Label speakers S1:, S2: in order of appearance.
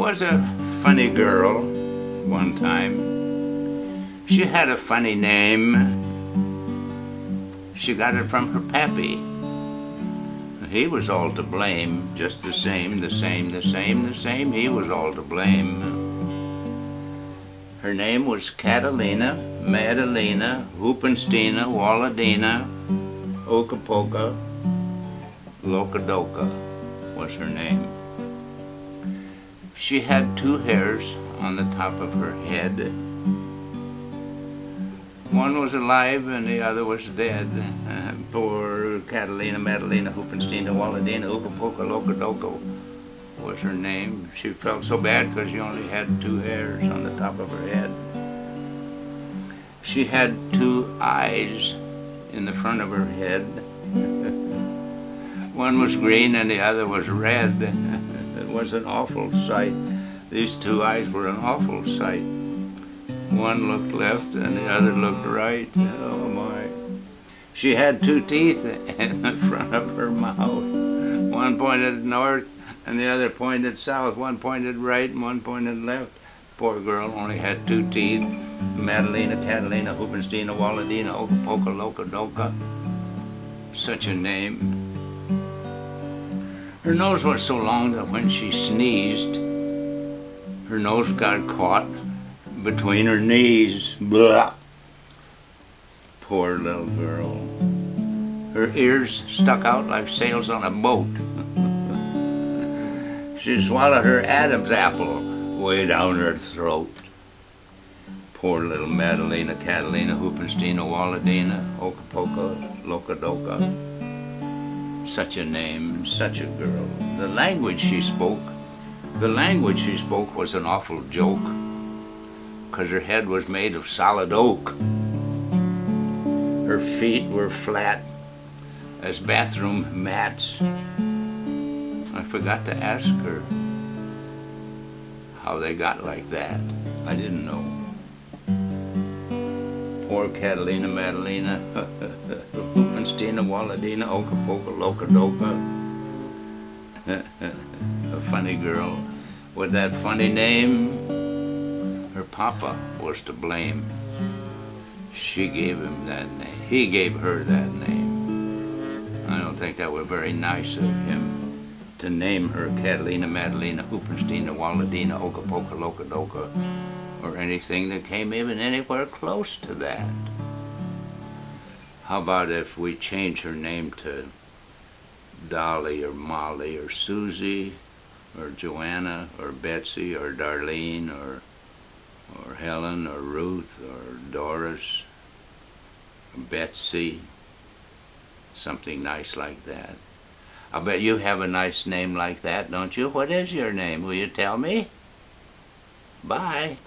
S1: was a funny girl one time. She had a funny name. She got it from her pappy. He was all to blame, just the same. He was all to blame. Her name was Catalina, Madalena, Hoopensteina, Walladina, Okapoka, Lokadoka was her name. She had 2 hairs on the top of her head. One was alive and the other was dead. Poor Catalina, Madalena, Hoopensteina, Walladina, Okapoka, Lokadoka was her name. She felt so bad because she only had 2 hairs on the top of her head. She had 2 eyes in the front of her head. One was green and the other was red. It was an awful sight. These 2 eyes were an awful sight. One looked left and the other looked right. Oh my. She had 2 teeth in the front of her mouth. One pointed north and the other pointed south. One pointed right and one pointed left. Poor girl only had 2 teeth. Madalena, Catalina, Hoopensteina, Walladina, Okapoka, Lokadoka. Such a name. Her nose was so long that when she sneezed, her nose got caught between her knees. Blah. Poor little girl. Her ears stuck out like sails on a boat. She swallowed her Adam's apple way down her throat. Poor little Madalena, Catalina, Hoopensteina, Walladina, Okapoka, Lokadoka. Such a name, such a girl. The language she spoke was an awful joke, 'cause her head was made of solid oak. Her feet were flat as bathroom mats. I forgot to ask her how they got like that. I didn't know. Poor Catalina, Madalena, Hoopensteina, Walladina, Okapoka, Lokadoka. A funny girl with that funny name. Her papa was to blame. She gave him that name. He gave her that name. I don't think that was very nice of him to name her Catalina, Madalena, Hoopensteina, Walladina, Okapoka, Lokadoka, or anything that came even anywhere close to that. How about if we change her name to Dolly or Molly or Susie or Joanna or Betsy or Darlene or Helen or Ruth or Doris or Betsy, something nice like that. I bet you have a nice name like that, don't you? What is your name? Will you tell me? Bye.